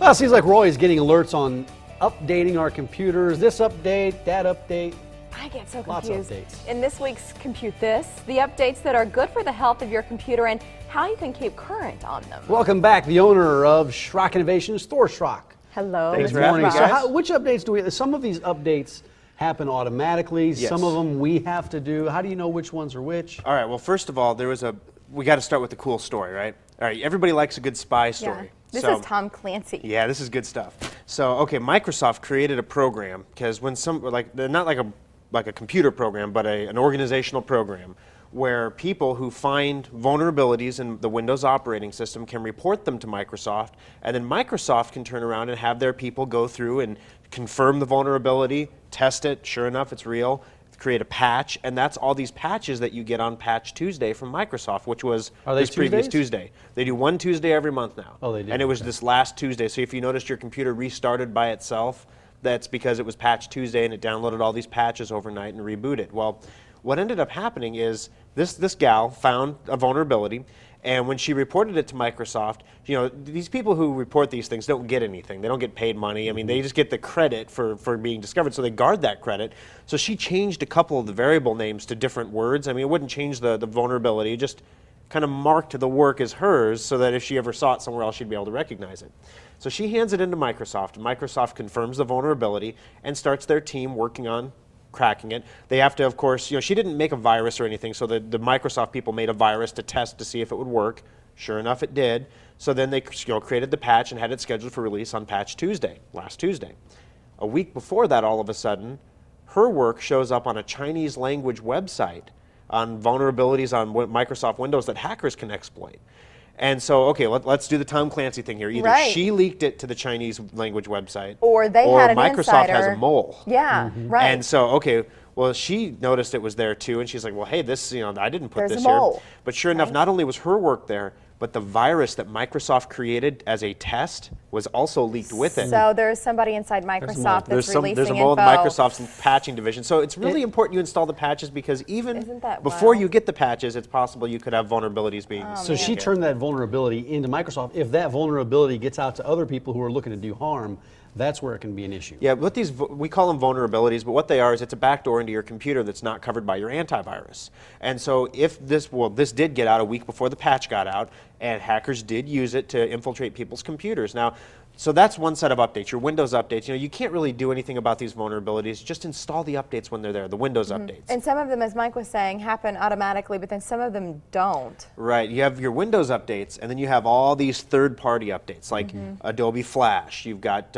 Well, it seems like we're always getting alerts on updating our computers. This update, that update. I get so Lots confused. of updates. In this week's Compute This, the updates that are good for the health of your computer and how you can keep current on them. Welcome back, the owner of Schrock Innovations, Thor Schrock. Hello. Thanks Mr. for having me, Schrock. guys. So which updates do we, some of these updates happen automatically, Yes. some of them we have to do. How do you know which ones are which? All right, well, first of all, we got to start with the cool story, right? All right, everybody likes a good spy story. Yeah. This So- is Tom Clancy. Yeah, this is good stuff. So, okay, Microsoft created a program because when not like a computer program, but an organizational program where people who find vulnerabilities in the Windows operating system can report them to Microsoft, and then Microsoft can turn around and have their people go through and confirm the vulnerability, test it, sure enough it's real, create a patch, and that's all these patches that you get on Patch Tuesday from Microsoft, which was Are they this previous Tuesdays? Tuesday. They do one Tuesday every month now. Oh, they do. And it was Okay. this last Tuesday. So if you noticed your computer restarted by itself, that's because it was Patch Tuesday and it downloaded all these patches overnight and rebooted. Well, what ended up happening is this gal found a vulnerability, and when she reported it to Microsoft, you know, these people who report these things don't get anything. They don't get paid money. I mean, they just get the credit for being discovered, so they guard that credit. So she changed a couple of the variable names to different words. I mean, it wouldn't change the vulnerability, it just kind of marked the work as hers so that if she ever saw it somewhere else, she'd be able to recognize it. So she hands it into Microsoft, and Microsoft confirms the vulnerability and starts their team working on cracking it. They have to, of course, you know, she didn't make a virus or anything, so the Microsoft people made a virus to test to see if it would work. Sure enough, it did. So then they created the patch and had it scheduled for release on Patch Tuesday, last Tuesday. A week before that, all of a sudden, her work shows up on a Chinese language website on vulnerabilities on Microsoft Windows that hackers can exploit. And so, okay, let's do the Tom Clancy thing here. Either Right. she leaked it to the Chinese language website, Or they had an Microsoft has insider. a mole. Yeah, right. And so, okay, well, she noticed it was there too, and she's like, well, hey, this, you know, I didn't put There's this a here. mole, But sure enough, right? not only was her work there, but the virus that Microsoft created as a test was also leaked with it. So there's somebody inside a mole. Microsoft There's that's releasing there's a mole in info. Microsoft's patching division. So it's really important you install the patches because even Isn't that before wild? you get the patches, it's possible you could have vulnerabilities being. So she turned that vulnerability into Microsoft. If that vulnerability gets out to other people who are looking to do harm, that's where it can be an issue. Yeah, what we call them vulnerabilities, but what they are is it's a backdoor into your computer that's not covered by your antivirus. And so if this did get out a week before the patch got out, and hackers did use it to infiltrate people's computers. Now, so that's one set of updates, your Windows updates. You know, you can't really do anything about these vulnerabilities. Just install the updates when they're there, the Windows updates. And some of them, as Mike was saying, happen automatically, but then some of them don't. Right, you have your Windows updates, and then you have all these third-party updates, like Adobe Flash. You've got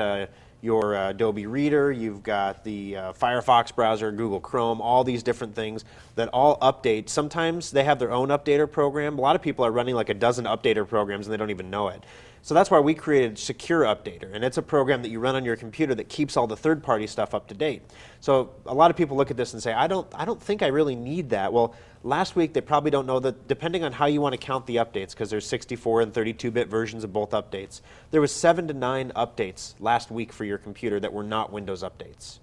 your Adobe Reader, you've got the Firefox browser, Google Chrome, all these different things that all update. Sometimes they have their own updater program. A lot of people are running like a dozen updater programs and they don't even know it. So that's why we created Secure Updater, and it's a program that you run on your computer that keeps all the third-party stuff up to date. So a lot of people look at this and say, I don't think I really need that. Well, last week they probably don't know that depending on how you want to count the updates, because there's 64 and 32-bit versions of both updates, there was 7 to 9 updates last week for your computer that were not Windows updates.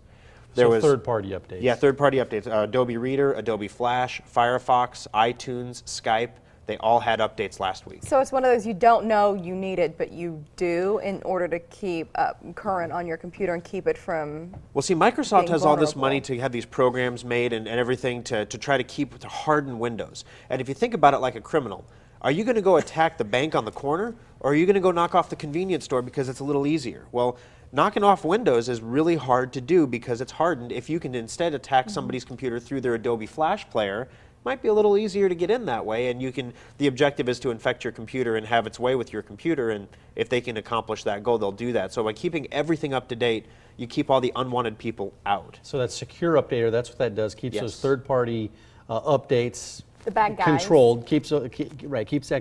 There So was third-party updates. Yeah, third-party updates. Adobe Reader, Adobe Flash, Firefox, iTunes, Skype. They all had updates last week. So it's one of those you don't know you need it, but you do in order to keep current on your computer and keep it from. Well, see, Microsoft being has all this vulnerable. money to have these programs made and everything to try to harden Windows. And if you think about it like a criminal, are you going to go attack the bank on the corner, or are you going to go knock off the convenience store because it's a little easier? Well, knocking off Windows is really hard to do because it's hardened. If you can instead attack somebody's computer through their Adobe Flash player, might be a little easier to get in that way, and the objective is to infect your computer and have its way with your computer, and if they can accomplish that goal, they'll do that. So by keeping everything up to date, you keep all the unwanted people out. So that Secure Updater, that's what that does. Keeps Yes. those third-party updates The bad guys. controlled. Keeps that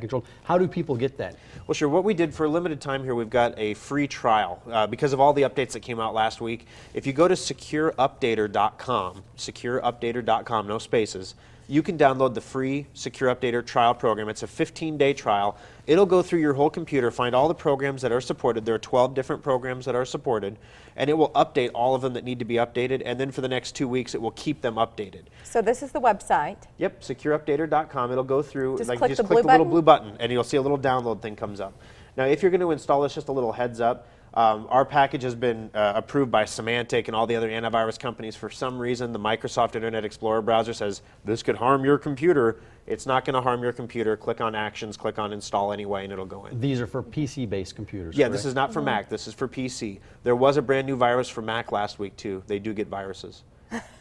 controlled. How do people get that? Well, sure. What we did for a limited time here, we've got a free trial because of all the updates that came out last week. If you go to secureupdater.com, secureupdater.com, no spaces, you can download the free Secure Updater trial program. It's a 15-day trial. It'll go through your whole computer, find all the programs that are supported. There are 12 different programs that are supported, and it will update all of them that need to be updated, and then for the next 2 weeks, it will keep them updated. So this is the website. Yep, secureupdater.com. It'll go through, Just like click the click blue the little button? blue button, and you'll see a little download thing comes up. Now, if you're going to install this, just a little heads up. Our package has been approved by Symantec and all the other antivirus companies. For some reason, the Microsoft Internet Explorer browser says this could harm your computer. It's not going to harm your computer. Click on Actions, click on Install anyway, and it'll go in. These are for PC-based computers, Yeah, correct? this is not for Mac. This is for PC. There was a brand new virus for Mac last week, too. They do get viruses.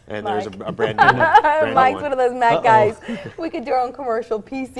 And there's a brand new, brand new Mike's one. one of those Mac guys. We could do our own commercial PC.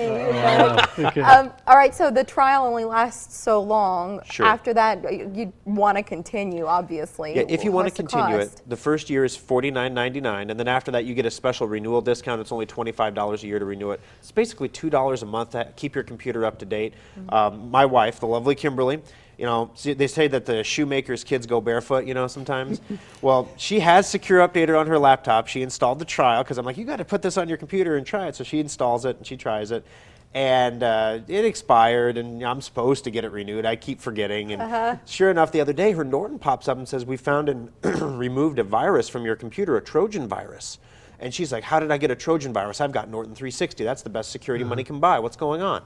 Okay. All right, so the trial only lasts so long. Sure. After that, you want to continue, obviously. Yeah, if you want to What's the continue cost? it, the first year is $49.99, and then after that you get a special renewal discount. It's only $25 a year to renew it. It's basically $2 a month to keep your computer up to date. My wife, the lovely Kimberly, you know, they say that the shoemaker's kids go barefoot, you know, sometimes. Well, she has Secure Updater on her laptop. She installed the trial because I'm like, you got to put this on your computer and try it. So she installs it and she tries it. And it expired, and I'm supposed to get it renewed. I keep forgetting. And sure enough, the other day, her Norton pops up and says, we found and removed a virus from your computer, a Trojan virus. And she's like, how did I get a Trojan virus? I've got Norton 360. That's the best security money can buy. What's going on?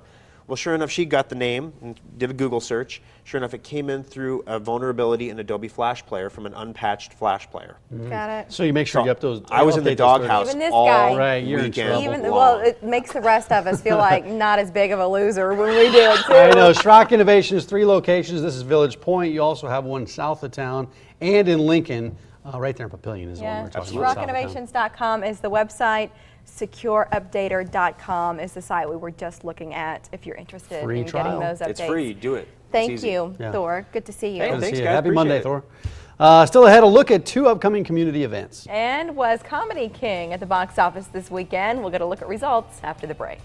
Well, sure enough, she got the name and did a Google search. Sure enough, it came in through a vulnerability in Adobe Flash Player from an unpatched Flash player. Got it. So you make sure you up those. I was in the update those doghouse Even this all guy. Right, you're in weekend trouble. Even long. well, it makes the rest of us feel like not as big of a loser when we do it too. I know. Schrock Innovations, 3 locations. This is Village Point. You also have one south of town and in Lincoln. Right there in Papillion is the one Yeah, we're talking about. south of town. SchrockInnovations.com is the website. SecureUpdater.com is the site we were just looking at if you're interested Free in trial. getting those updates. It's free. Do it. Thank It's easy. you, Yeah. Thor. Good to see you. Hey, Good to thanks, see you. guys. Happy Appreciate Monday, it. Thor. Still ahead, a look at 2 upcoming community events. And was Comedy King at the box office this weekend? We'll get a look at results after the break.